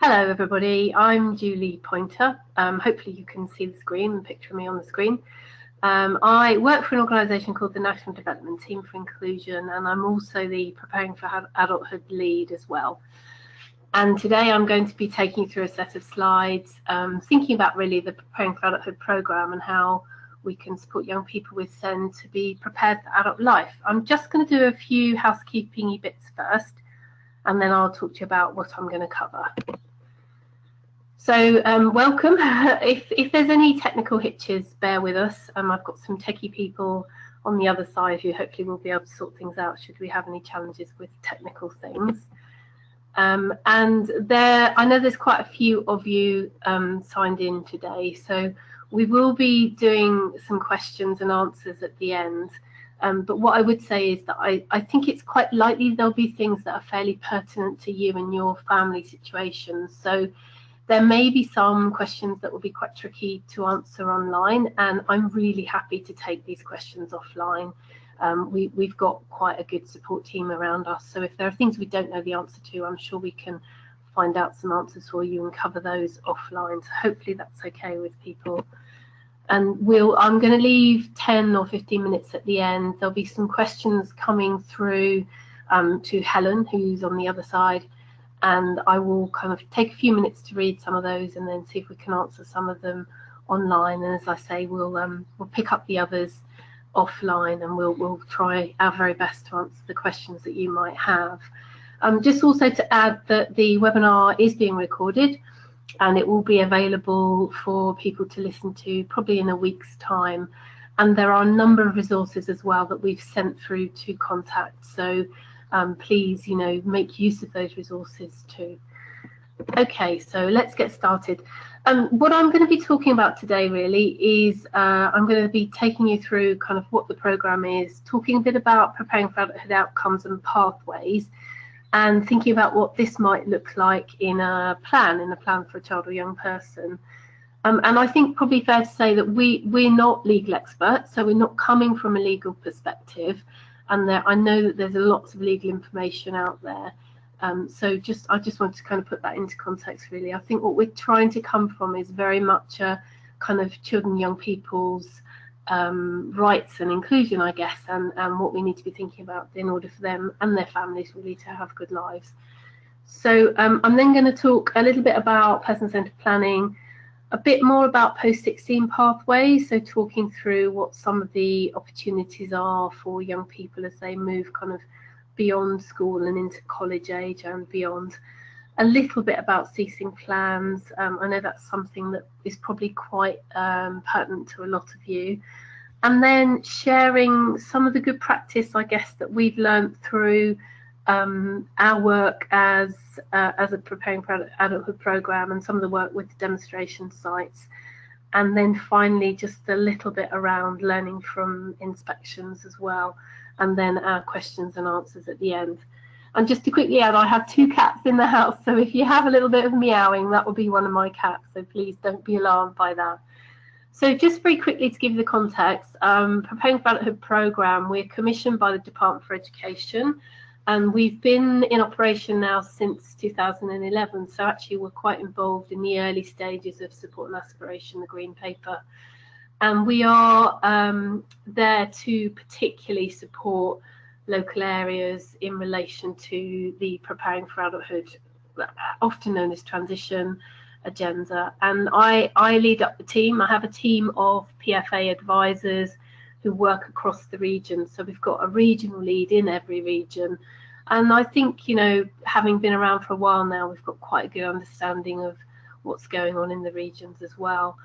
Hello everybody, I'm Julie Pointer. Hopefully you can see the screen, the picture of me on the screen. I work for an organisation called the National Development Team for Inclusion, and I'm also the Preparing for Adulthood lead as well. And today I'm going to be taking you through a set of slides, thinking about really the Preparing for Adulthood programme and how we can support young people with SEND to be prepared for adult life. I'm just going to do a few housekeeping bits first, and then I'll talk to you about what I'm going to cover. So welcome. If there's any technical hitches, bear with us. I've got some techie people on the other side who hopefully will be able to sort things out should we have any challenges with technical things. And I know there's quite a few of you signed in today, so we will be doing some questions and answers at the end. But what I would say is that I think it's quite likely there'll be things that are fairly pertinent to you and your family situations. So there may be some questions that will be quite tricky to answer online, and I'm really happy to take these questions offline. We've got quite a good support team around us, so if there are things we don't know the answer to, I'm sure we can find out some answers for you and cover those offline. So hopefully that's okay with people. And I'm going to leave 10 or 15 minutes at the end. There'll be some questions coming through to Helen, who's on the other side, and I will kind of take a few minutes to read some of those and then see if we can answer some of them online. And as I say, we'll pick up the others offline, and we'll try our very best to answer the questions that you might have. Just also to add that the webinar is being recorded, and it will be available for people to listen to probably in a week's time. And there are a number of resources as well that we've sent through to contact. So please, make use of those resources too. Okay, so let's get started. What I'm going to be talking about today really is I'm going to be taking you through kind of what the programme is, talking a bit about preparing for adulthood outcomes and pathways, and thinking about what this might look like in a plan for a child or young person. And I think probably fair to say that we're not legal experts, so we're not coming from a legal perspective. And I know that there's lots of legal information out there. So I just want to kind of put that into context, really. I think what we're trying to come from is very much a kind of children and young people's rights and inclusion, I guess, and what we need to be thinking about in order for them and their families really to have good lives. So I'm then going to talk a little bit about person-centered planning, a bit more about post-16 pathways, so talking through what some of the opportunities are for young people as they move kind of beyond school and into college age and beyond. A little bit about ceasing plans. I know that's something that is probably quite pertinent to a lot of you. And then sharing some of the good practice, I guess, that we've learned through our work as a Preparing for Adulthood programme, and some of the work with the demonstration sites. And then finally, just a little bit around learning from inspections as well, and then our questions and answers at the end. And just to quickly add, I have 2 cats in the house, so if you have a little bit of meowing, that will be one of my cats, so please don't be alarmed by that. So just very quickly to give you the context, Preparing for Adulthood programme, we're commissioned by the Department for Education, and we've been in operation now since 2011, so actually we're quite involved in the early stages of Support and Aspiration, the Green Paper. And we are there to particularly support local areas in relation to the Preparing for Adulthood, often known as transition agenda. And I lead up the team. I have a team of PFA advisors who work across the region. So we've got a regional lead in every region. And I think, having been around for a while now, we've got quite a good understanding of what's going on in the regions as well.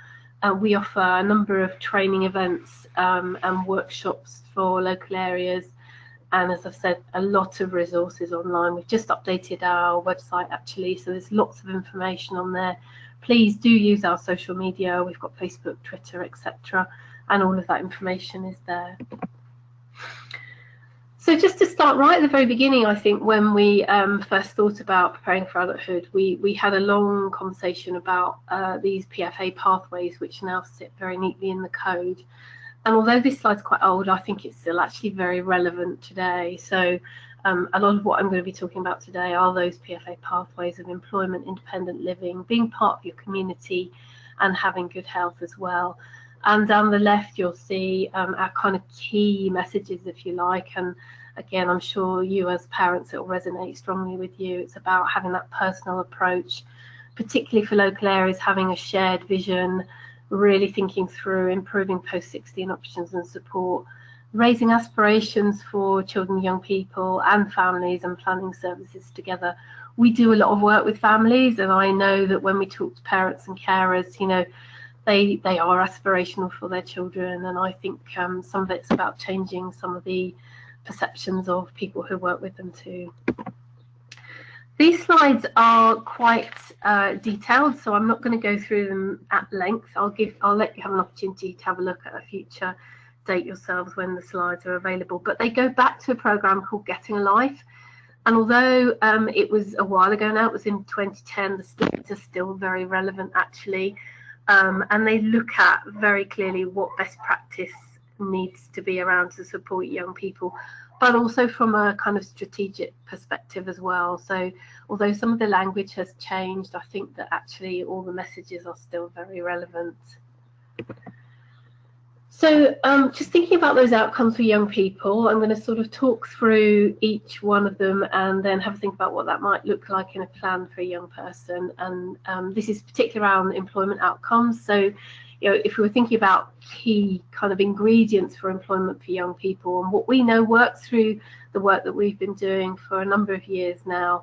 We offer a number of training events and workshops for local areas. And as I've said, a lot of resources online. We've just updated our website, actually, so there's lots of information on there. Please do use our social media. We've got Facebook, Twitter, etc. And all of that information is there. So just to start right at the very beginning, I think when we first thought about preparing for adulthood, we had a long conversation about these PFA pathways, which now sit very neatly in the code. And although this slide's quite old, I think it's still actually very relevant today. So A lot of what I'm going to be talking about today are those PFA pathways of employment, independent living, being part of your community, and having good health as well. And down the left, you'll see our kind of key messages, if you like. And again, I'm sure you as parents, it will resonate strongly with you. It's about having that personal approach, particularly for local areas, having a shared vision, really thinking through improving post-16 options and support, raising aspirations for children, young people and families, and planning services together. We do a lot of work with families, and I know that when we talk to parents and carers, you know, they are aspirational for their children, and I think some of it's about changing some of the perceptions of people who work with them too. These slides are quite detailed, so I'm not going to go through them at length. I'll let you have an opportunity to have a look at a future date yourselves when the slides are available. But they go back to a program called Getting a Life, and although it was a while ago now, it was in 2010, the slides are still very relevant actually, and they look at very clearly what best practice needs to be around to support young people, but also from a kind of strategic perspective as well. So although some of the language has changed, I think that actually all the messages are still very relevant. So just thinking about those outcomes for young people, I'm going to sort of talk through each one of them and then have a think about what that might look like in a plan for a young person. And this is particularly around employment outcomes. So, you know, if we were thinking about key kind of ingredients for employment for young people, and what we know works through the work that we've been doing for a number of years now,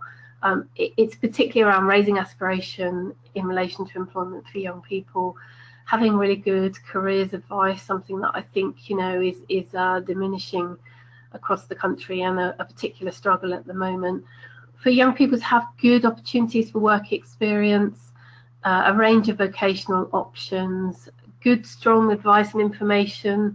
it's particularly around raising aspiration in relation to employment for young people, having really good careers advice, something that I think, you know, is diminishing across the country and a particular struggle at the moment. For young people to have good opportunities for work experience, a range of vocational options, good, strong advice and information,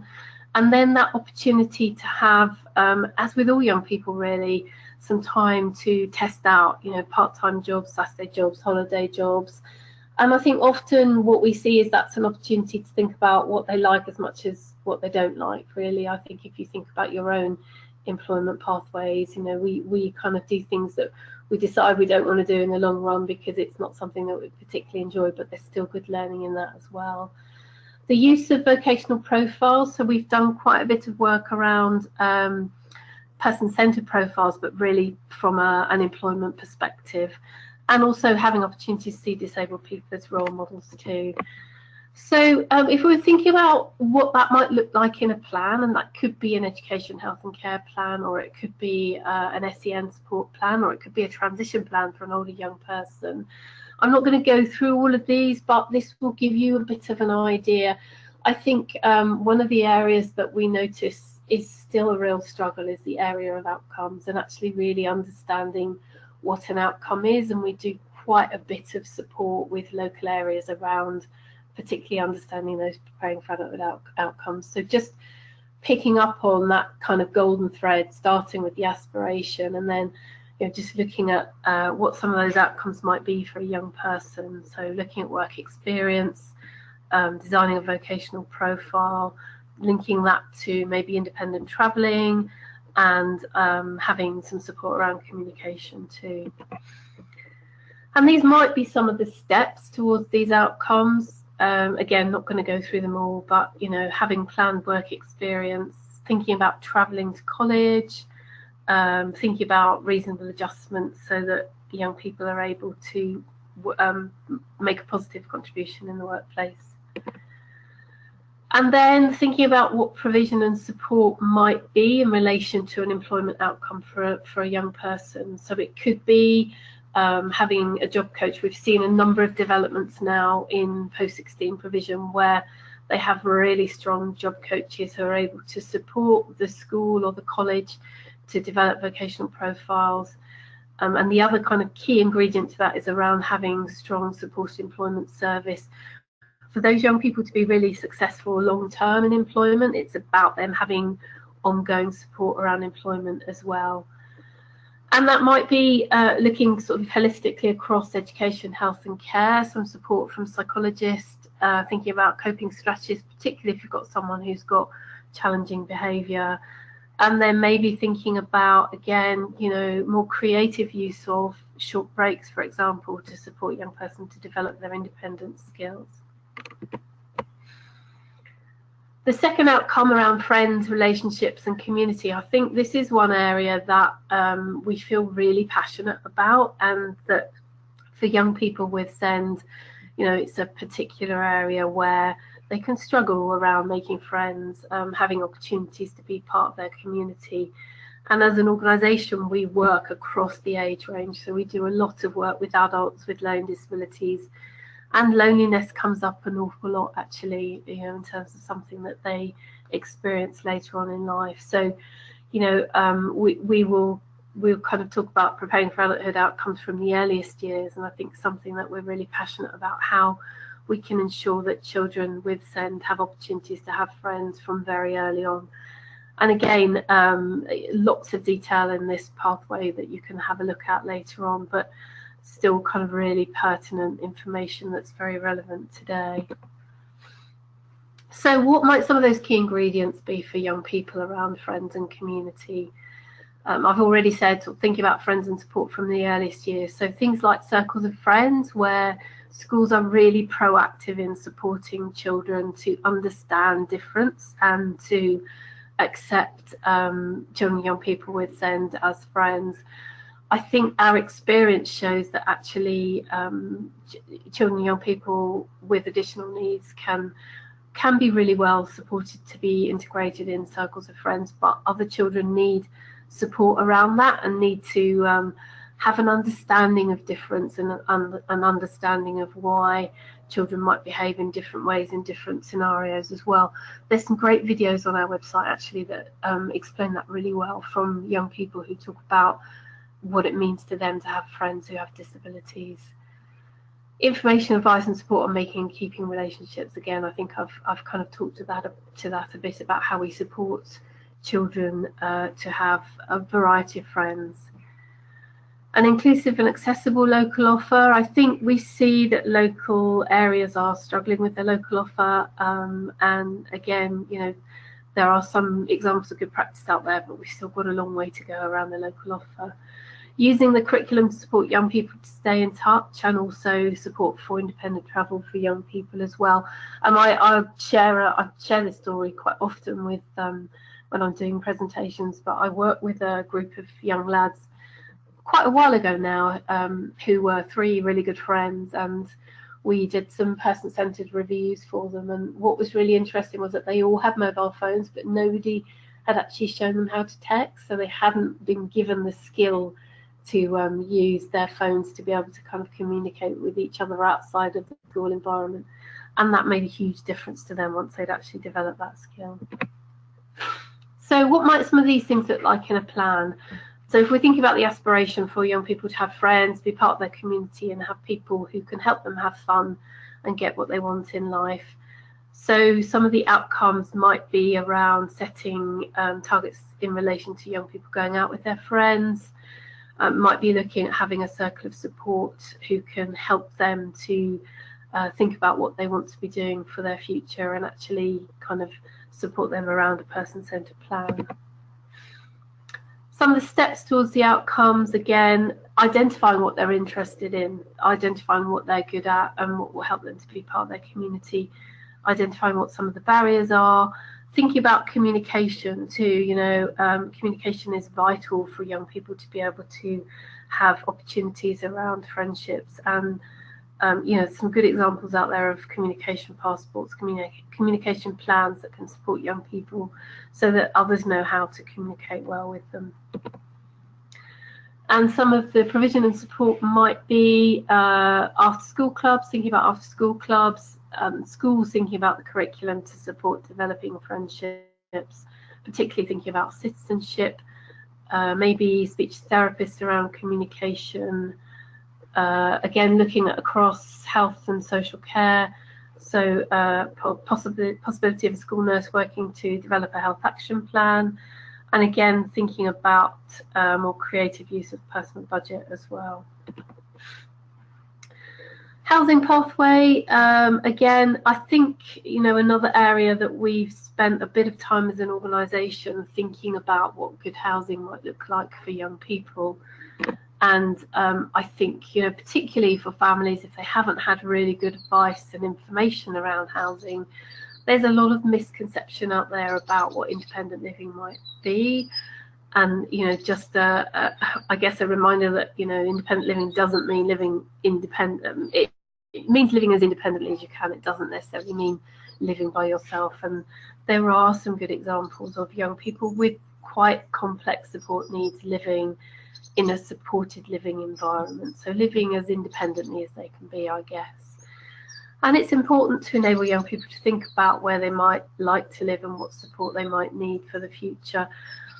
and then that opportunity to have, as with all young people really, some time to test out, you know, part-time jobs, Saturday jobs, holiday jobs. And I think often what we see is that's an opportunity to think about what they like as much as what they don't like, really. I think if you think about your own employment pathways, you know, we kind of do things that we decide we don't want to do in the long run because it's not something that we particularly enjoy, but there's still good learning in that as well. The use of vocational profiles. So we've done quite a bit of work around person-centered profiles, but really from an employment perspective. And also having opportunities to see disabled people as role models too. So if we were thinking about what that might look like in a plan, and that could be an education, health and care plan, or it could be an SEN support plan, or it could be a transition plan for an older young person. I'm not going to go through all of these, but this will give you a bit of an idea. I think one of the areas that we notice is still a real struggle is the area of outcomes, and actually really understanding what an outcome is, and we do quite a bit of support with local areas around particularly understanding those preparing for adulthood outcomes. So just picking up on that kind of golden thread, starting with the aspiration, and then, you know, just looking at what some of those outcomes might be for a young person. So looking at work experience, designing a vocational profile, linking that to maybe independent travelling, and having some support around communication too. And these might be some of the steps towards these outcomes. Again, not going to go through them all, but, you know, having planned work experience, thinking about travelling to college, thinking about reasonable adjustments so that young people are able to make a positive contribution in the workplace. And then thinking about what provision and support might be in relation to an employment outcome for a young person. So it could be having a job coach. We've seen a number of developments now in post-16 provision where they have really strong job coaches who are able to support the school or the college to develop vocational profiles. And the other kind of key ingredient to that is around having strong supported employment service. For those young people to be really successful long-term in employment, it's about them having ongoing support around employment as well. And that might be looking sort of holistically across education, health and care, some support from psychologists, thinking about coping strategies, particularly if you've got someone who's got challenging behaviour, And then maybe thinking about, again, you know, more creative use of short breaks, for example, to support a young person to develop their independence skills. The second outcome around friends, relationships and community, I think this is one area that we feel really passionate about, and that for young people with SEND, you know, it's a particular area where they can struggle around making friends, having opportunities to be part of their community. And as an organisation, we work across the age range. So we do a lot of work with adults with learning disabilities, and loneliness comes up an awful lot, actually, you know, in terms of something that they experience later on in life. So, you know, we'll kind of talk about preparing for adulthood outcomes from the earliest years, and I think something that we're really passionate about, how we can ensure that children with SEND have opportunities to have friends from very early on. And again, lots of detail in this pathway that you can have a look at later on, but still kind of really pertinent information that's very relevant today. So what might some of those key ingredients be for young people around friends and community? I've already said, thinking about friends and support from the earliest years. So things like circles of friends, where schools are really proactive in supporting children to understand difference and to accept children and young people with SEND as friends. I think our experience shows that actually children and young people with additional needs can be really well supported to be integrated in circles of friends, but other children need support around that and need to have an understanding of difference and an understanding of why children might behave in different ways in different scenarios as well. There's some great videos on our website actually that explain that really well, from young people who talk about what it means to them to have friends who have disabilities. Information, advice and support on making and keeping relationships. Again, I think I've kind of talked to that a bit about how we support children to have a variety of friends. An inclusive and accessible local offer. I think we see that local areas are struggling with their local offer, and again, you know, there are some examples of good practice out there, but we've still got a long way to go around the local offer. Using the curriculum to support young people to stay in touch, and also support for independent travel for young people as well. And I share this story quite often with when I'm doing presentations, but I work with a group of young lads quite a while ago now, who were 3 really good friends, and we did some person-centered reviews for them. And what was really interesting was that they all had mobile phones, but nobody had actually shown them how to text, so they hadn't been given the skill to use their phones to be able to kind of communicate with each other outside of the school environment. And that made a huge difference to them once they'd actually developed that skill. So what might some of these things look like in a plan? So if we think about the aspiration for young people to have friends, be part of their community and have people who can help them have fun and get what they want in life. So some of the outcomes might be around setting targets in relation to young people going out with their friends, might be looking at having a circle of support who can help them to think about what they want to be doing for their future and actually kind of support them around a person-centered plan. Some of the steps towards the outcomes, again, identifying what they're interested in, identifying what they're good at and what will help them to be part of their community, identifying what some of the barriers are, thinking about communication too. You know, communication is vital for young people to be able to have opportunities around friendships, and you know, some good examples out there of communication passports, communication plans that can support young people so that others know how to communicate well with them. And some of the provision and support might be after school clubs, thinking about after school clubs, schools thinking about the curriculum to support developing friendships, particularly thinking about citizenship, maybe speech therapists around communication, again looking at across health and social care, so possibility of a school nurse working to develop a health action plan, and again thinking about more creative use of personal budget as well. Housing pathway, again, I think, another area that we've spent a bit of time as an organisation thinking about what good housing might look like for young people. And I think, particularly for families, if they haven't had really good advice and information around housing, there's a lot of misconception out there about what independent living might be. And, just I guess a reminder that, independent living doesn't mean living independent. It means living as independently as you can. It doesn't necessarily mean living by yourself. And there are some good examples of young people with quite complex support needs living in a supported living environment. So living as independently as they can be, I guess. And it's important to enable young people to think about where they might like to live and what support they might need for the future.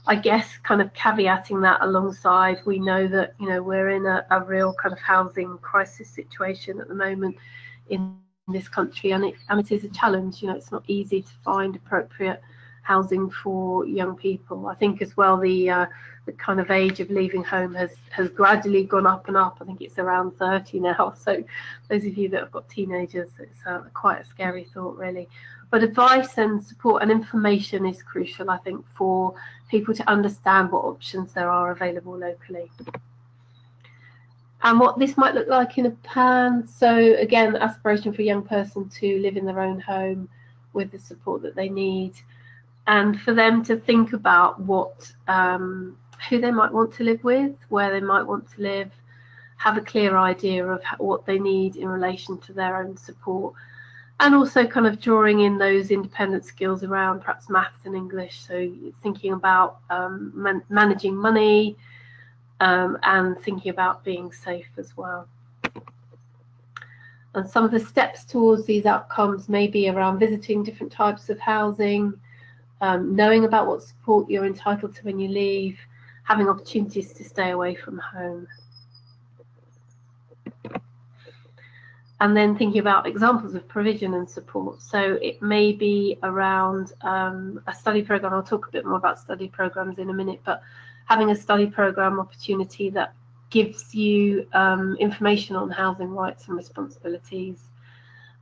I guess kind of caveating that alongside, we know that, we're in a real kind of housing crisis situation at the moment in this country, and it is a challenge. It's not easy to find appropriate housing for young people. I think as well the kind of age of leaving home has gradually gone up and up. I think it's around 30 now. So those of you that have got teenagers, it's quite a scary thought, really. But advice and support and information is crucial, I think, for people to understand what options there are available locally. And what this might look like in a plan. So again, the aspiration for a young person to live in their own home with the support that they need, and for them to think about what who they might want to live with, where they might want to live, have a clear idea of what they need in relation to their own support, and also kind of drawing in those independent skills around perhaps maths and English. So thinking about managing money and thinking about being safe as well. And some of the steps towards these outcomes may be around visiting different types of housing, knowing about what support you're entitled to when you leave, having opportunities to stay away from home. And then thinking about examples of provision and support. So it may be around a study program. I'll talk a bit more about study programs in a minute, but having a study program opportunity that gives you information on housing rights and responsibilities.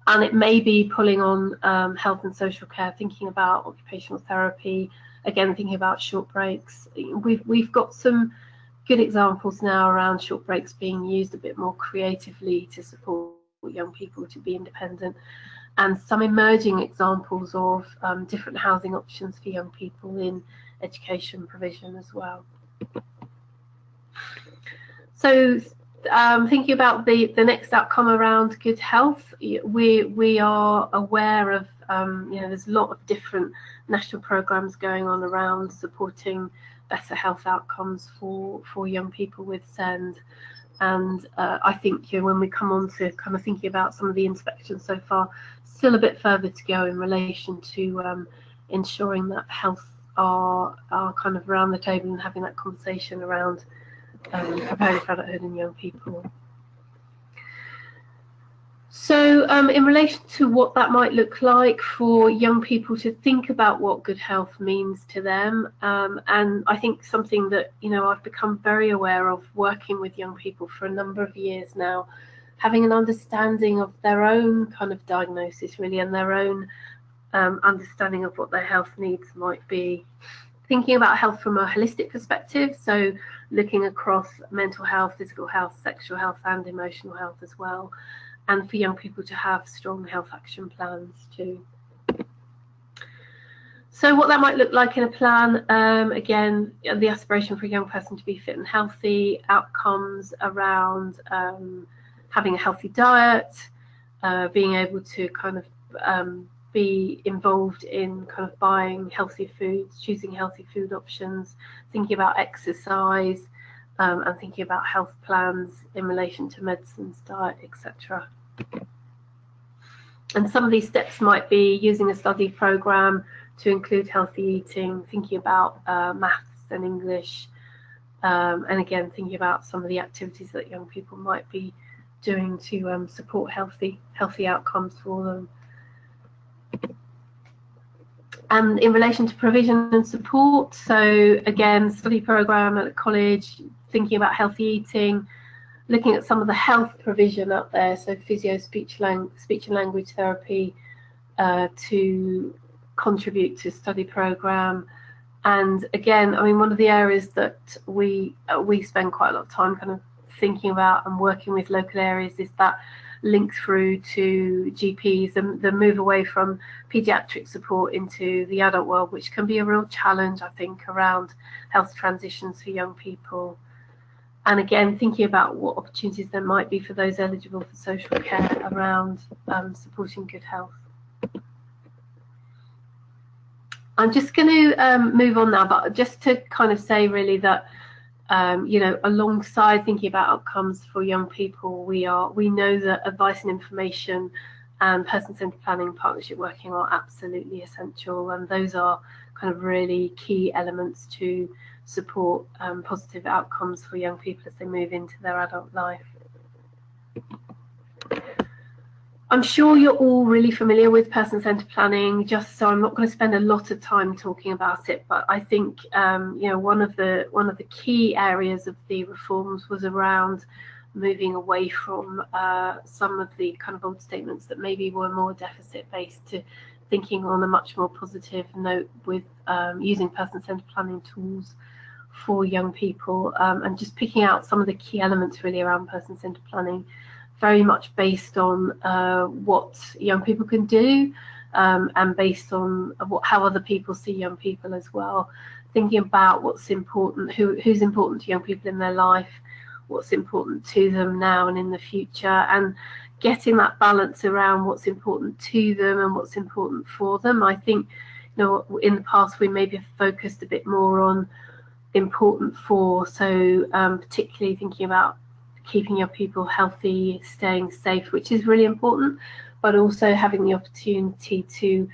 And it may be pulling on health and social care, thinking about occupational therapy, again, thinking about short breaks. We've got some good examples now around short breaks being used a bit more creatively to support young people to be independent, and some emerging examples of different housing options for young people in education provision as well. So thinking about the next outcome around good health, we are aware of there's a lot of different national programs going on around supporting better health outcomes for young people with SEND. And I think when we come on to kind of thinking about some of the inspections so far, still a bit further to go in relation to ensuring that health are kind of around the table and having that conversation around preparing for adulthood in young people. So in relation to what that might look like for young people to think about what good health means to them, and I think something that I've become very aware of working with young people for a number of years now, having an understanding of their own kind of diagnosis really, and their own understanding of what their health needs might be. Thinking about health from a holistic perspective, so looking across mental health, physical health, sexual health and emotional health as well. And for young people to have strong health action plans too. So what that might look like in a plan, again, the aspiration for a young person to be fit and healthy, outcomes around having a healthy diet, being able to kind of be involved in kind of buying healthy foods, choosing healthy food options, thinking about exercise, and thinking about health plans in relation to medicines, diet, etc. And some of these steps might be using a study program to include healthy eating, thinking about maths and English, and again thinking about some of the activities that young people might be doing to support healthy outcomes for them. And in relation to provision and support, so again, study program at a college, thinking about healthy eating, looking at some of the health provision out there, so physio, speech and language therapy to contribute to study program. And again, I mean, one of the areas that we spend quite a lot of time kind of thinking about and working with local areas is that link through to GPs and the move away from paediatric support into the adult world, which can be a real challenge, I think, around health transitions for young people. And again, thinking about what opportunities there might be for those eligible for social care around supporting good health. I'm just going to move on now, but just to kind of say really that you know, alongside thinking about outcomes for young people, we know that advice and information and person-centered planning and partnership working are absolutely essential, and those are kind of really key elements to support positive outcomes for young people as they move into their adult life. I'm sure you're all really familiar with person-centered planning, just so I'm not going to spend a lot of time talking about it, but I think you know, one of the key areas of the reforms was around moving away from some of the kind of old statements that maybe were more deficit-based to thinking on a much more positive note with using person-centered planning tools for young people, and just picking out some of the key elements really around person-centered planning, very much based on what young people can do, and based on how other people see young people as well. Thinking about what's important, who's important to young people in their life, what's important to them now and in the future, and getting that balance around what's important to them and what's important for them. I think, you know, in the past we maybe have focused a bit more on important for, so particularly thinking about keeping your people healthy, staying safe, which is really important, but also having the opportunity to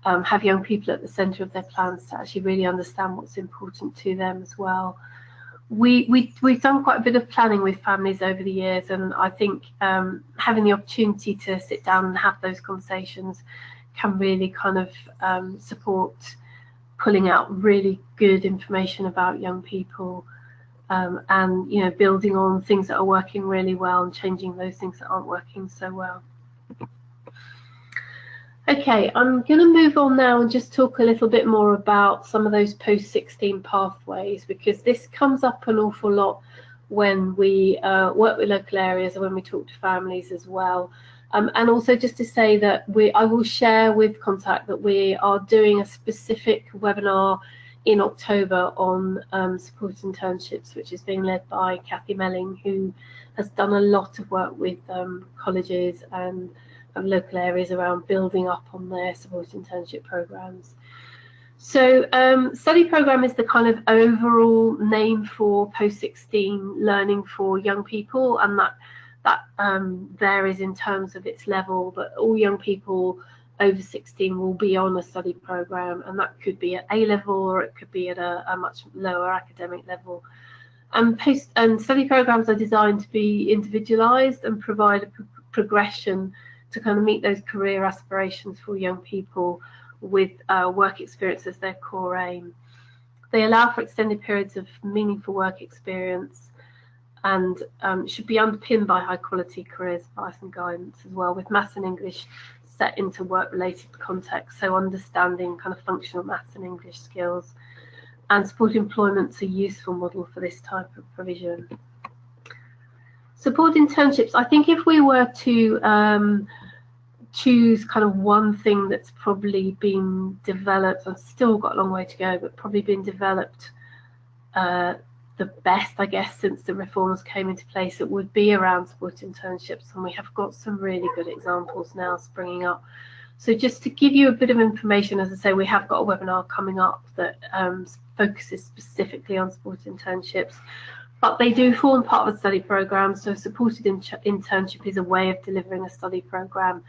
have young people at the centre of their plans to actually really understand what's important to them as well. We've done quite a bit of planning with families over the years, and I think having the opportunity to sit down and have those conversations can really kind of support pulling out really good information about young people. And you know, building on things that are working really well and changing those things that aren't working so well. Okay, I'm going to move on now and just talk a little bit more about some of those post-16 pathways, because this comes up an awful lot when we work with local areas and when we talk to families as well. And also just to say that I will share with Contact that we are doing a specific webinar in October on supported internships, which is being led by Kathy Melling, who has done a lot of work with colleges and local areas around building up on their supported internship programs. So study program is the kind of overall name for post-16 learning for young people, and that varies in terms of its level, but all young people over 16 will be on a study program, and that could be at A level or it could be at a much lower academic level. And study programs are designed to be individualized and provide a progression to kind of meet those career aspirations for young people with work experience as their core aim. They allow for extended periods of meaningful work experience and should be underpinned by high quality careers advice and guidance as well, with maths and English set into work-related context, so understanding kind of functional maths and English skills. And support employment's a useful model for this type of provision. Support internships, I think if we were to choose kind of one thing that's probably been developed, I've still got a long way to go, but probably been developed the best, I guess, since the reforms came into place, it would be around support internships, and we have got some really good examples now springing up. So just to give you a bit of information, as I say, we have got a webinar coming up that focuses specifically on supported internships, but they do form part of a study program. So supported internship is a way of delivering a study program.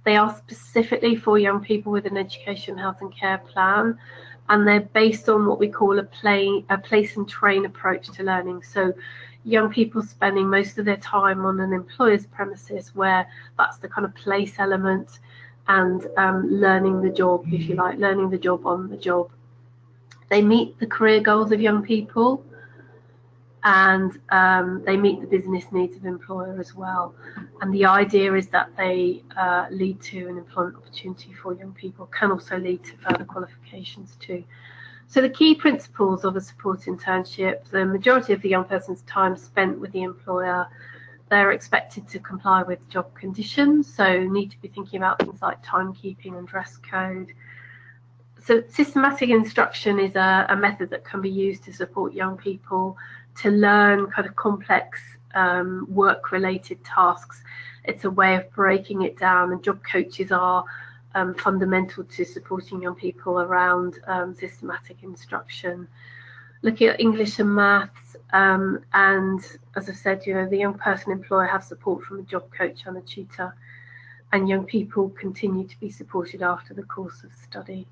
They are specifically for young people with an education, health and care plan, and they're based on what we call a place and train approach to learning. So young people spending most of their time on an employer's premises, where that's the kind of place element, and learning the job, if you like, learning the job on the job. They meet the career goals of young people. and they meet the business needs of employer as well. And the idea is that they lead to an employment opportunity for young people, can also lead to further qualifications too. So the key principles of a support internship: the majority of the young person's time spent with the employer, they're expected to comply with job conditions, so need to be thinking about things like timekeeping and dress code. So systematic instruction is a method that can be used to support young people to learn kind of complex work-related tasks. It's a way of breaking it down, and job coaches are fundamental to supporting young people around systematic instruction. Looking at English and maths, and as I said, the young person employer have support from a job coach and a tutor, and young people continue to be supported after the course of study.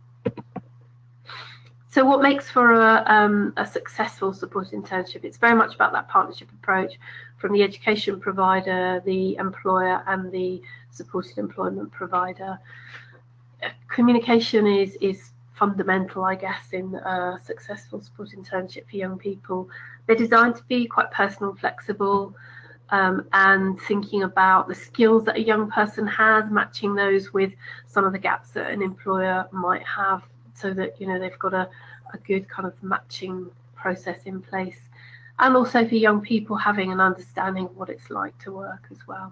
So what makes for a successful support internship? It's very much about that partnership approach from the education provider, the employer, and the supported employment provider. Communication is fundamental, I guess, in a successful support internship for young people. They're designed to be quite personal, flexible, and thinking about the skills that a young person has, matching those with some of the gaps that an employer might have, so that they've got a good kind of matching process in place, and also for young people having an understanding of what it's like to work as well.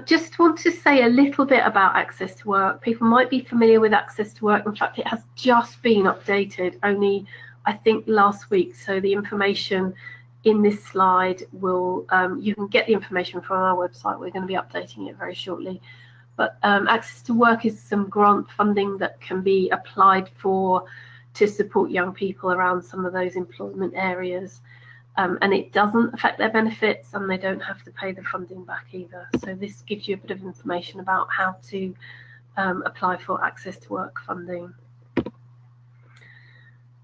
Just want to say a little bit about Access to Work. People might be familiar with Access to Work. In fact, it has just been updated only, I think, last week. So the information in this slide will, you can get the information from our website. We're going to be updating it very shortly. But Access to Work is some grant funding that can be applied for to support young people around some of those employment areas. And it doesn't affect their benefits, and they don't have to pay the funding back either. So this gives you a bit of information about how to apply for Access to Work funding.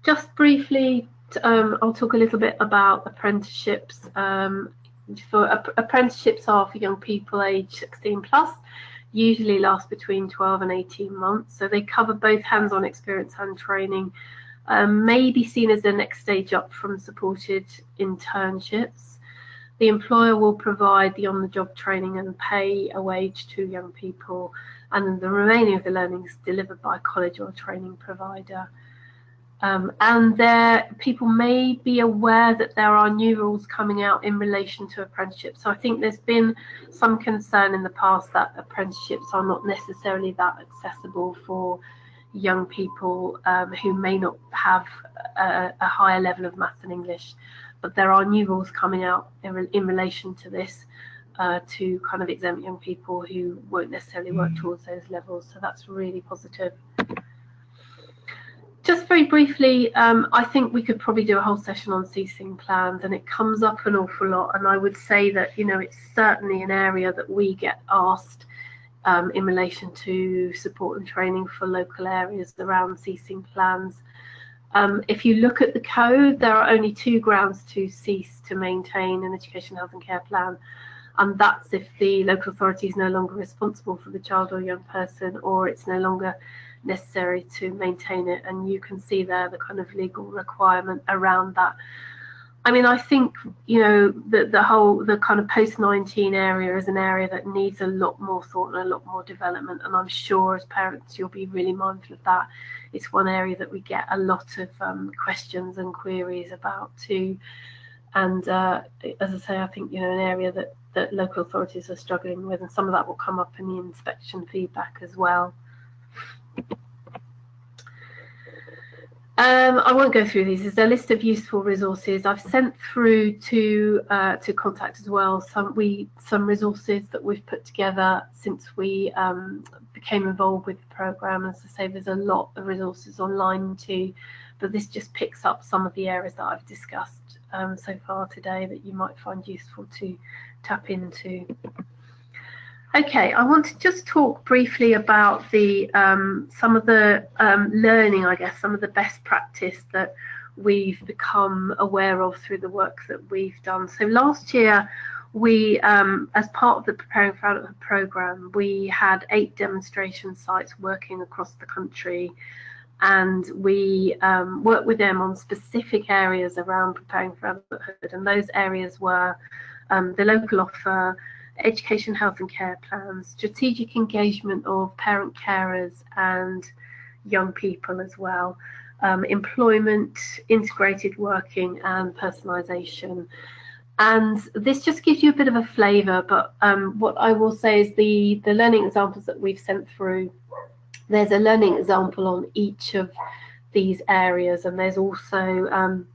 Just briefly, I'll talk a little bit about apprenticeships. Apprenticeships are for young people aged 16 plus, usually last between 12 and 18 months. So they cover both hands-on experience and training. May be seen as the next stage up from supported internships. The employer will provide the on-the-job training and pay a wage to young people, and then the remaining of the learning is delivered by a college or training provider. And people may be aware that there are new rules coming out in relation to apprenticeships. So I think there's been some concern in the past that apprenticeships are not necessarily that accessible for young people who may not have a higher level of maths and English. But there are new rules coming out in relation to this to kind of exempt young people who won't necessarily work towards those levels. So that's really positive. Just very briefly, I think we could probably do a whole session on ceasing plans, and it comes up an awful lot. And I would say that, it's certainly an area that we get asked in relation to support and training for local areas around ceasing plans. If you look at the code, there are only 2 grounds to cease to maintain an education, health and care plan. And that's if the local authority is no longer responsible for the child or young person, or it's no longer necessary to maintain it. And you can see there the kind of legal requirement around that. I mean, I think, the kind of post-19 area is an area that needs a lot more thought and a lot more development. And I'm sure as parents, you'll be really mindful of that. It's one area that we get a lot of questions and queries about too. And as I say, I think, an area that local authorities are struggling with, and some of that will come up in the inspection feedback as well. I won't go through these. There's a list of useful resources. I've sent through to Contact as well some resources that we've put together since we became involved with the programme. As I say, there's a lot of resources online too, but this just picks up some of the areas that I've discussed so far today that you might find useful to tap into. Okay, I want to just talk briefly about the some of the learning, I guess, some of the best practice that we've become aware of through the work that we've done. So last year, we, as part of the Preparing for Adulthood programme, we had 8 demonstration sites working across the country. and we worked with them on specific areas around preparing for adulthood, and those areas were the local offer, education, health and care plans, strategic engagement of parent carers and young people as well, employment, integrated working and personalisation. And this just gives you a bit of a flavour, but what I will say is the learning examples that we've sent through, there's a learning example on each of these areas, and there's also,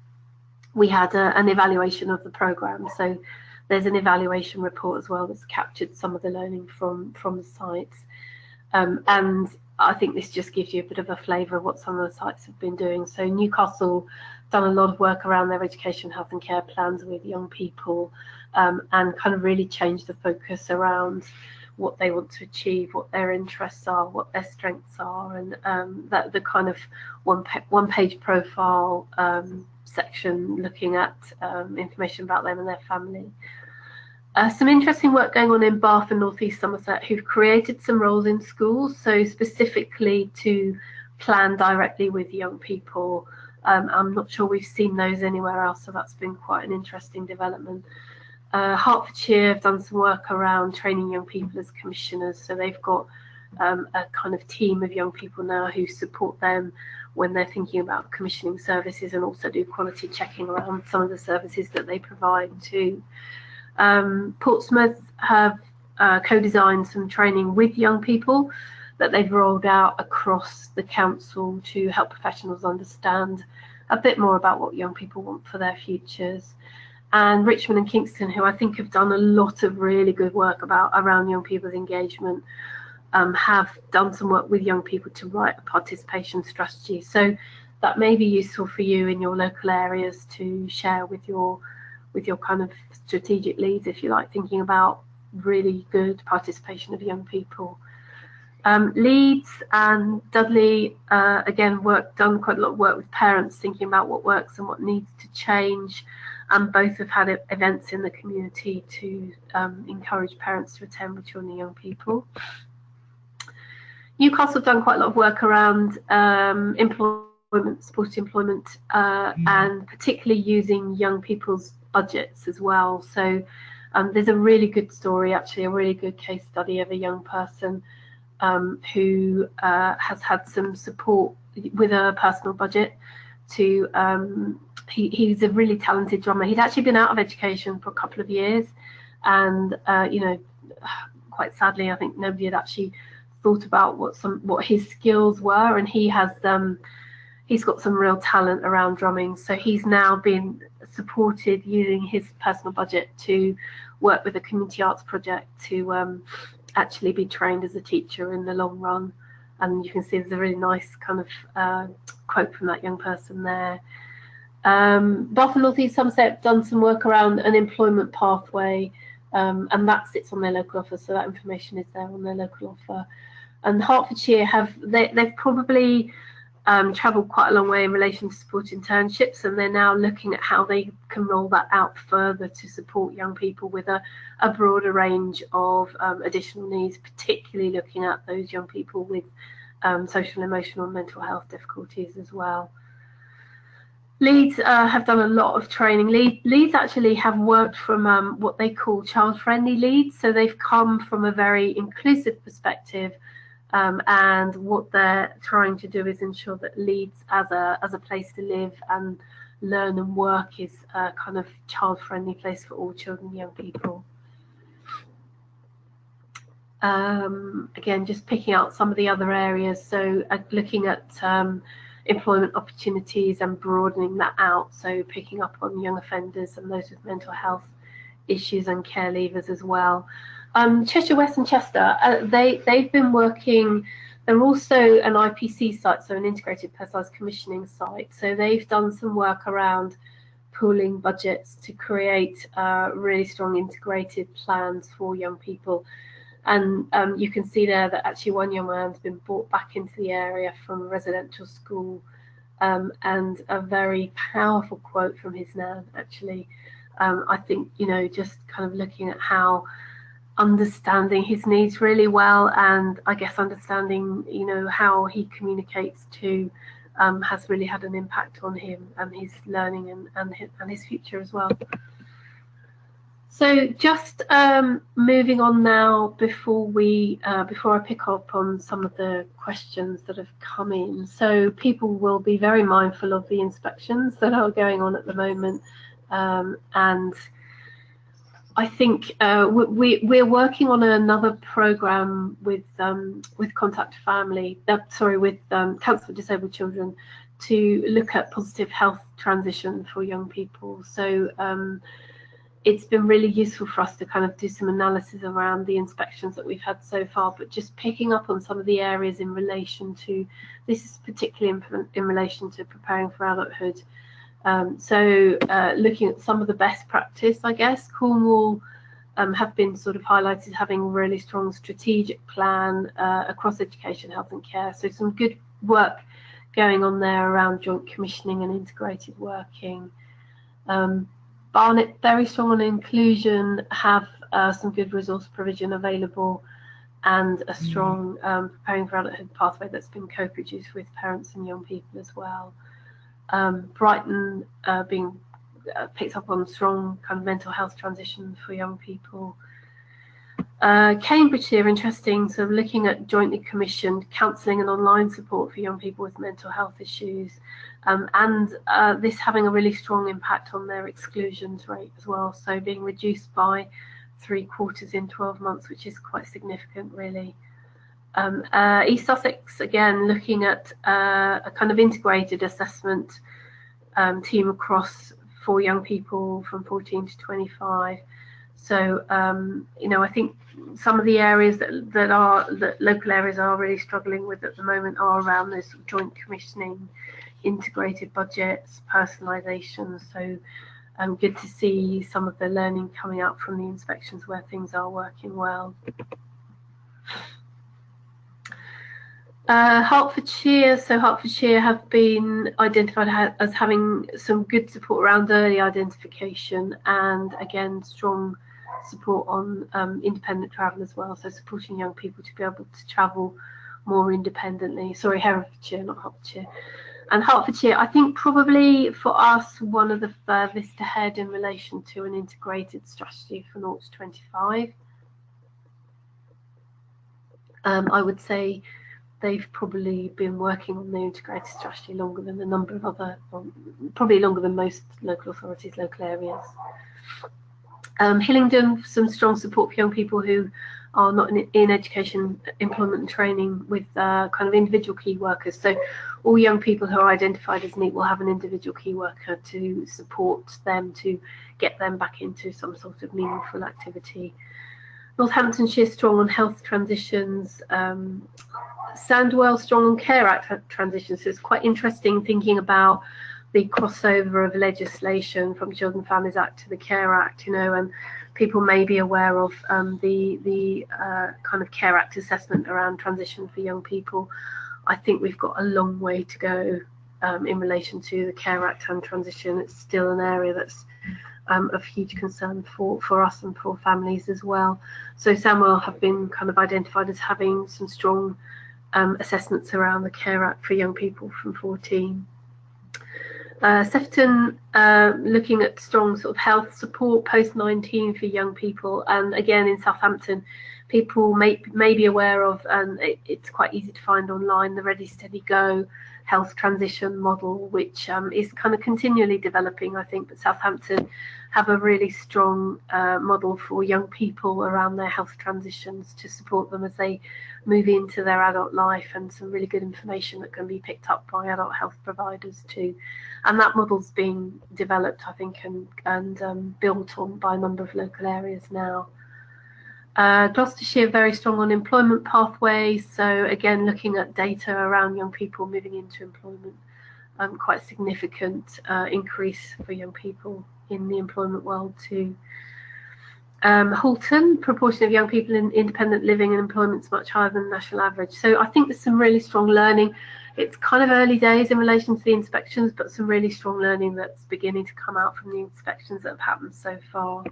we had an evaluation of the programme, so there's an evaluation report as well that's captured some of the learning from the sites. And I think this just gives you a bit of a flavour of what some of the sites have been doing. So Newcastle done a lot of work around their education, health and care plans with young people, and kind of really changed the focus around what they want to achieve, what their interests are, what their strengths are, and that the kind of one-page profile section looking at information about them and their family. Some interesting work going on in Bath and North East Somerset, who've created some roles in schools, so specifically to plan directly with young people. I'm not sure we've seen those anywhere else, so that's been quite an interesting development. Hertfordshire have done some work around training young people as commissioners, so they've got a kind of team of young people now who support them when they're thinking about commissioning services, and also do quality checking around some of the services that they provide too. Portsmouth have co-designed some training with young people that they've rolled out across the council to help professionals understand a bit more about what young people want for their futures. And Richmond and Kingston, who I think have done a lot of really good work around young people's engagement, have done some work with young people to write a participation strategy. So that may be useful for you in your local areas to share with your kind of strategic leads, if you like, thinking about really good participation of young people. Leeds and Dudley, again, done quite a lot of work with parents, thinking about what works and what needs to change, and both have had events in the community to encourage parents to attend with children and young people. Newcastle have done quite a lot of work around employment, supported employment, and particularly using young people's budgets as well. So there's a really good story, actually, a really good case study of a young person who has had some support with a personal budget to he's a really talented drummer. He'd actually been out of education for a couple of years, and you know, quite sadly, I think nobody had actually thought about what his skills were, and he's got some real talent around drumming. So he's now been supported using his personal budget to work with a community arts project to actually be trained as a teacher in the long run. And you can see there's a really nice kind of quote from that young person there. Bath and North East Somerset have done some work around an employment pathway, and that sits on their local offer, so that information is there on their local offer. And Hertfordshire they've probably travelled quite a long way in relation to support internships, and they're now looking at how they can roll that out further to support young people with a broader range of additional needs, particularly looking at those young people with social, emotional and mental health difficulties as well. Leeds have done a lot of training. Leeds actually have worked from what they call child-friendly Leeds, so they've come from a very inclusive perspective, and what they're trying to do is ensure that Leeds as a place to live and learn and work is a kind of child-friendly place for all children and young people. Again, just picking out some of the other areas, so looking at employment opportunities and broadening that out, so picking up on young offenders and those with mental health issues and care leavers as well. Cheshire West and Chester, they've been working, they're also an IPC site, so an integrated personalised commissioning site, so they've done some work around pooling budgets to create really strong integrated plans for young people. And you can see there that actually one young man's been brought back into the area from a residential school, and a very powerful quote from his nan, actually. I think, you know, just kind of looking at how understanding his needs really well, and I guess understanding, you know, how he communicates too, has really had an impact on him and his learning and his future as well. So just moving on now, before I pick up on some of the questions that have come in. So people will be very mindful of the inspections that are going on at the moment, and I think we're working on another program with Contact Family, with Council for Disabled Children, to look at positive health transition for young people. So it's been really useful for us to kind of do some analysis around the inspections that we've had so far, but just picking up on some of the areas in relation to, this is particularly in relation to preparing for adulthood. So looking at some of the best practice, I guess, Cornwall have been sort of highlighted having a really strong strategic plan across education, health and care. So some good work going on there around joint commissioning and integrated working. Barnet, very strong on inclusion, have some good resource provision available, and a strong preparing for adulthood pathway that's been co-produced with parents and young people as well. Brighton being picked up on strong kind of mental health transition for young people. Cambridgeshire, interesting, so looking at jointly commissioned counselling and online support for young people with mental health issues, and this having a really strong impact on their exclusions rate as well, so being reduced by 3/4 in 12 months, which is quite significant really. East Sussex, again, looking at a kind of integrated assessment team across for young people from 14 to 25. So, you know, I think some of the areas that local areas are really struggling with at the moment are around this joint commissioning, integrated budgets, personalisation. So good to see some of the learning coming out from the inspections where things are working well. Hertfordshire, so Hertfordshire have been identified as having some good support around early identification, and again strong support on independent travel as well, so supporting young people to be able to travel more independently. Sorry, Herefordshire, not Hertfordshire. And Hertfordshire, I think probably for us one of the furthest ahead in relation to an integrated strategy for 0 to 25. I would say they've probably been working on the integrated strategy longer than a number of other, probably longer than most local authorities, local areas. Hillingdon, some strong support for young people who are not in education, employment and training, with kind of individual key workers. So all young people who are identified as NEET will have an individual key worker to support them, to get them back into some sort of meaningful activity. Northamptonshire strong on health transitions. Sandwell strong on Care Act transitions. So it's quite interesting thinking about the crossover of legislation from Children and Families Act to the Care Act, you know, and people may be aware of the kind of Care Act assessment around transition for young people. I think we've got a long way to go in relation to the Care Act and transition. It's still an area that's of huge concern for us and for families as well. So Sandwell have been kind of identified as having some strong assessments around the Care Act for young people from 14. Sefton looking at strong sort of health support post-19 for young people, and again in Southampton, people may be aware of, and it's quite easy to find online, the Ready Steady Go health transition model, which is kind of continually developing, I think, but Southampton have a really strong model for young people around their health transitions to support them as they move into their adult life, and some really good information that can be picked up by adult health providers too. And that model's being developed, I think, and built on by a number of local areas now. Gloucestershire very strong on employment pathways, so again looking at data around young people moving into employment, quite significant increase for young people in the employment world too. Halton, proportion of young people in independent living and employment is much higher than the national average. So I think there's some really strong learning. It's kind of early days in relation to the inspections, but some really strong learning that's beginning to come out from the inspections that have happened so far.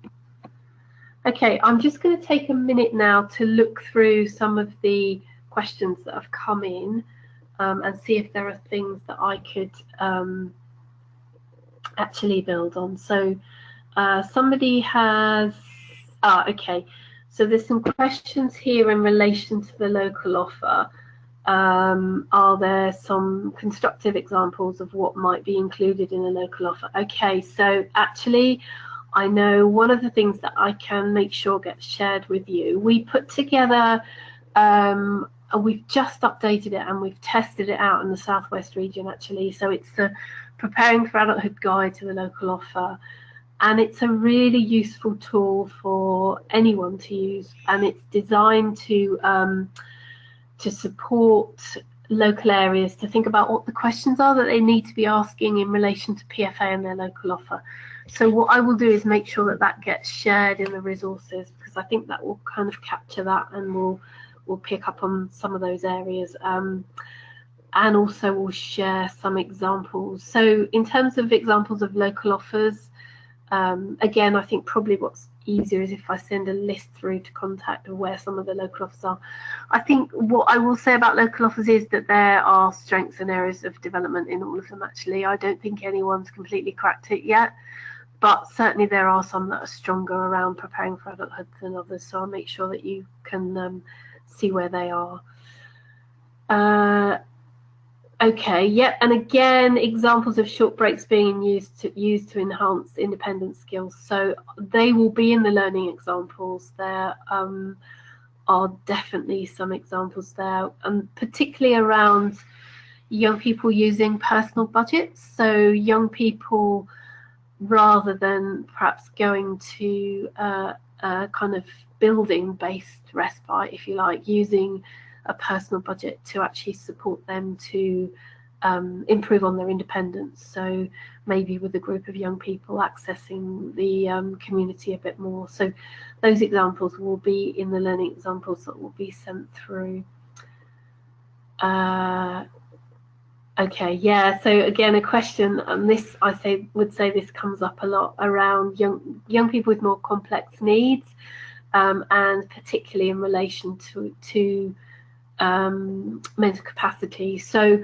Okay, I'm just going to take a minute now to look through some of the questions that have come in and see if there are things that I could actually build on. So somebody has, okay, so there's some questions here in relation to the local offer. Are there some constructive examples of what might be included in a local offer? Okay, so actually I know one of the things that I can make sure gets shared with you. We put together, we've just updated it and we've tested it out in the Southwest region actually. So it's the Preparing for Adulthood Guide to the Local Offer. And it's a really useful tool for anyone to use, and it's designed to support local areas to think about what the questions are that they need to be asking in relation to PFA and their local offer. So what I will do is make sure that that gets shared in the resources, because I think that will kind of capture that, and we'll pick up on some of those areas. And also we'll share some examples. So in terms of examples of local offers, again, I think probably what's easier is if I send a list through to contact of where some of the local offers are. I think what I will say about local offers is that there are strengths and areas of development in all of them actually. I don't think anyone's completely cracked it yet, but certainly there are some that are stronger around preparing for adulthood than others, so I'll make sure that you can see where they are. Okay, yep, and again, examples of short breaks being used to enhance independent skills. So they will be in the learning examples. There are definitely some examples there, and particularly around young people using personal budgets. So young people, rather than perhaps going to kind of building-based respite, if you like, using a personal budget to actually support them to improve on their independence. So maybe with a group of young people accessing the community a bit more. So those examples will be in the learning examples that will be sent through. Okay, yeah, so again, a question, and this I would say this comes up a lot around young people with more complex needs, and particularly in relation to mental capacity. So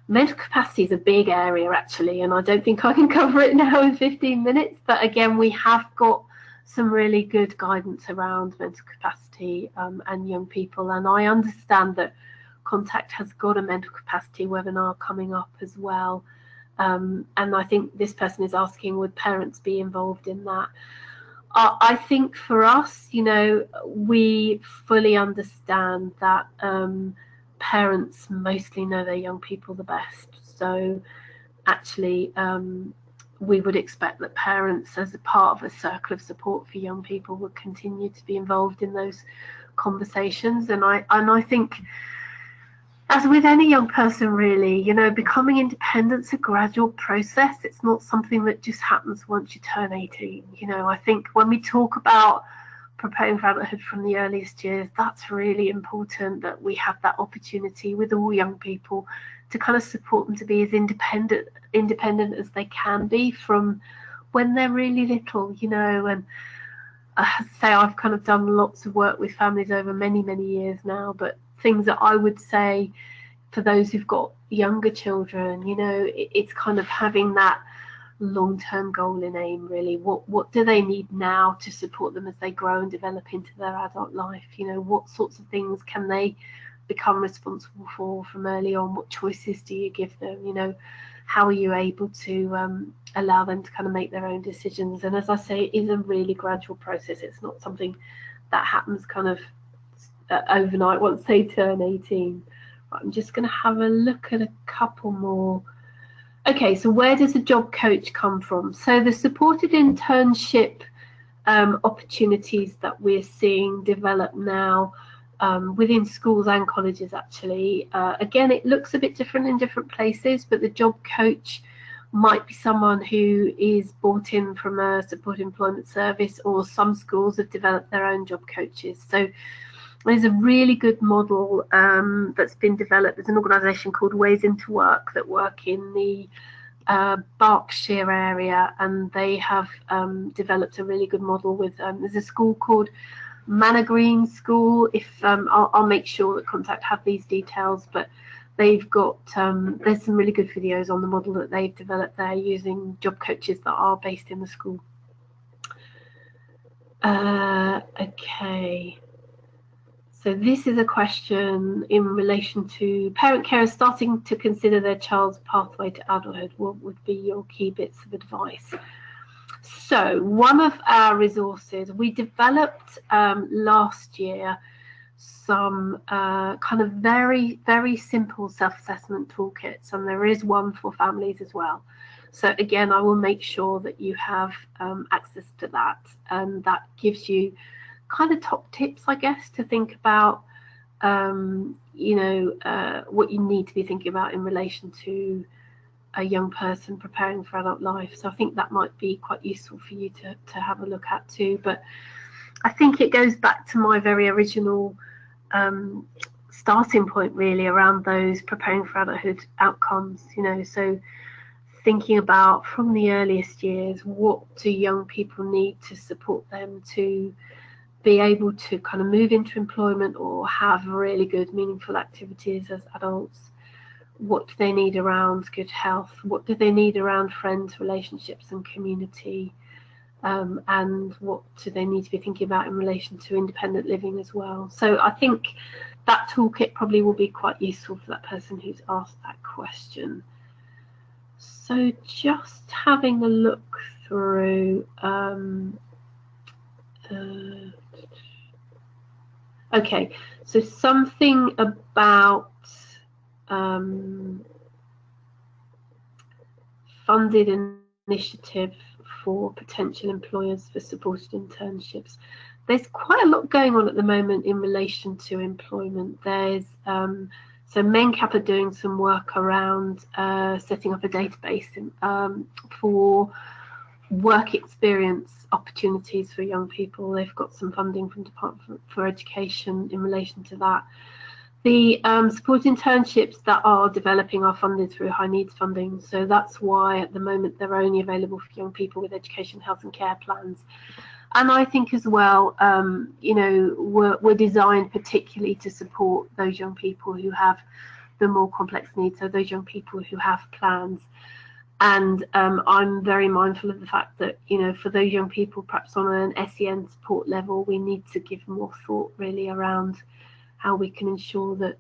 mental capacity is a big area actually, and I don't think I can cover it now in 15 minutes, but again, we have got some really good guidance around mental capacity and young people, and I understand that Contact has got a mental capacity webinar coming up as well, and I think this person is asking, would parents be involved in that? I think for us, you know, we fully understand that parents mostly know their young people the best. So actually, we would expect that parents, as a part of a circle of support for young people, would continue to be involved in those conversations. And I think, as with any young person really, you know, becoming independent is a gradual process. It's not something that just happens once you turn 18. You know, I think when we talk about preparing for adulthood from the earliest years, that's really important, that we have that opportunity with all young people to kind of support them to be as independent as they can be from when they're really little, you know. And I have to say, I've kind of done lots of work with families over many years now, but things that I would say for those who've got younger children, you know, it's kind of having that long-term goal in aim really. What do they need now to support them as they grow and develop into their adult life? You know, what sorts of things can they become responsible for from early on? What choices do you give them? You know, how are you able to allow them to kind of make their own decisions? And as I say, it is a really gradual process. It's not something that happens kind of overnight once they turn 18. I'm just going to have a look at a couple more. Okay, so where does a job coach come from? So the supported internship opportunities that we're seeing develop now within schools and colleges actually. Again, it looks a bit different in different places, but the job coach might be someone who is brought in from a supported employment service, or some schools have developed their own job coaches. So there's a really good model that's been developed. There's an organisation called Ways Into Work that work in the Berkshire area, and they have developed a really good model with there's a school called Manor Green School. If I'll make sure that Contact have these details, but they've got there's some really good videos on the model that they've developed there using job coaches that are based in the school. Okay, so this is a question in relation to parent carers starting to consider their child's pathway to adulthood. What would be your key bits of advice? So one of our resources, we developed last year some kind of very, very simple self-assessment toolkits, and there is one for families as well. So again, I will make sure that you have access to that, and that gives you kind of top tips, I guess, to think about, you know, what you need to be thinking about in relation to a young person preparing for adult life. So I think that might be quite useful for you to have a look at too. But I think it goes back to my very original starting point, really, around those preparing for adulthood outcomes, you know. So thinking about from the earliest years, what do young people need to support them to be able to kind of move into employment or have really good, meaningful activities as adults? What do they need around good health? What do they need around friends, relationships, and community? And what do they need to be thinking about in relation to independent living as well? So I think that toolkit probably will be quite useful for that person who's asked that question. So just having a look through. Okay, so something about funded initiative for potential employers for supported internships. There's quite a lot going on at the moment in relation to employment. There's so MenCap are doing some work around setting up a database for work experience opportunities for young people. They've got some funding from Department for Education in relation to that. The support internships that are developing are funded through high needs funding, so that's why at the moment they're only available for young people with education, health and care plans. And I think as well, you know, we're designed particularly to support those young people who have the more complex needs, so those young people who have plans. And I'm very mindful of the fact that, you know, for those young people, perhaps on an SEN support level, we need to give more thought really around how we can ensure that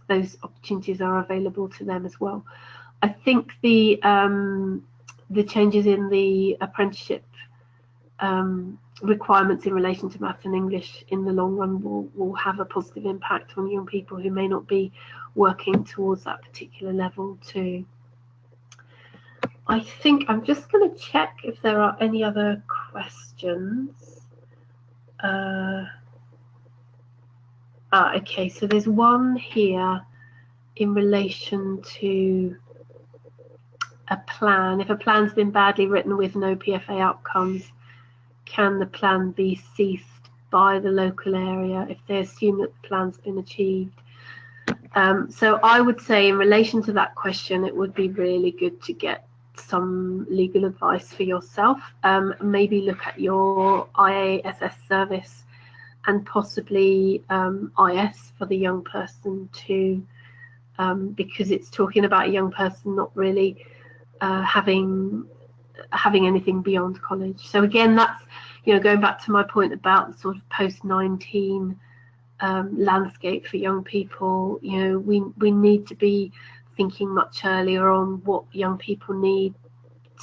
those opportunities are available to them as well. I think the changes in the apprenticeship requirements in relation to maths and English in the long run will have a positive impact on young people who may not be working towards that particular level too. I think I'm just going to check if there are any other questions. Okay, so there's one here in relation to a plan. If a plan's been badly written with no PFA outcomes, can the plan be ceased by the local area if they assume that the plan's been achieved? So I would say in relation to that question, it would be really good to get some legal advice for yourself. Maybe look at your IASS service and possibly IS for the young person too, because it's talking about a young person not really having anything beyond college. So again, that's, you know, going back to my point about the sort of post-19 landscape for young people. You know, we need to be thinking much earlier on what young people need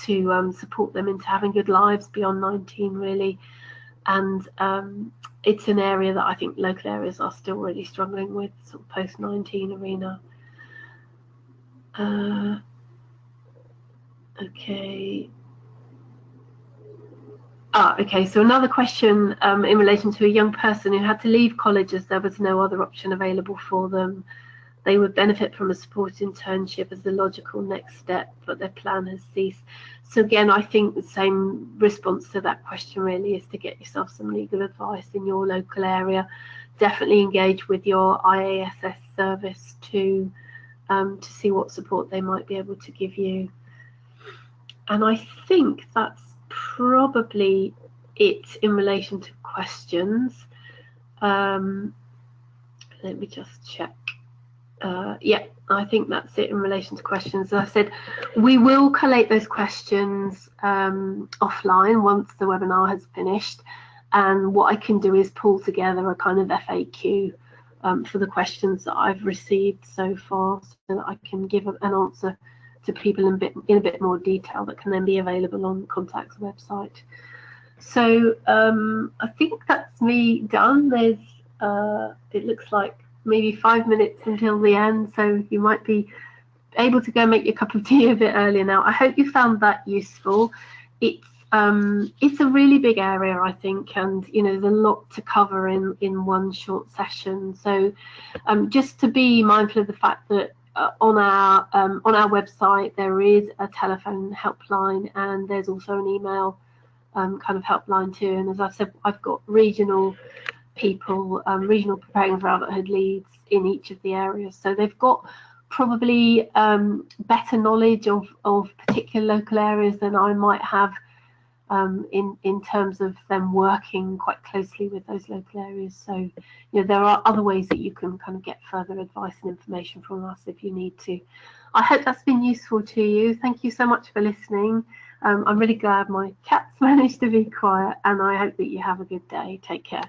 to support them into having good lives beyond 19 really. And it's an area that I think local areas are still really struggling with, sort of post-19 arena. Okay. Okay, so another question in relation to a young person who had to leave college as there was no other option available for them. They would benefit from a support internship as the logical next step, but their plan has ceased. So again, I think the same response to that question really is to get yourself some legal advice in your local area. Definitely engage with your IASS service to see what support they might be able to give you. And I think that's probably it in relation to questions. Let me just check. Yeah, I think that's it in relation to questions. As I said, we will collate those questions offline once the webinar has finished. And what I can do is pull together a kind of FAQ for the questions that I've received so far, so that I can give an answer to people in a bit more detail that can then be available on Contact's website. So I think that's me done. There's it looks like maybe 5 minutes until the end, so you might be able to go make your cup of tea a bit earlier now. I hope you found that useful. It's a really big area, I think, and there's a lot to cover in one short session. So just to be mindful of the fact that on our website there is a telephone helpline, and there's also an email kind of helpline too. And as I said, I've got regional people, regional Preparing for Adulthood leads in each of the areas, so they've got probably better knowledge of particular local areas than I might have in terms of them working quite closely with those local areas. So there are other ways that you can kind of get further advice and information from us if you need to. I hope that's been useful to you. Thank you so much for listening. I'm really glad my cat's managed to be quiet, and I hope that you have a good day. Take care.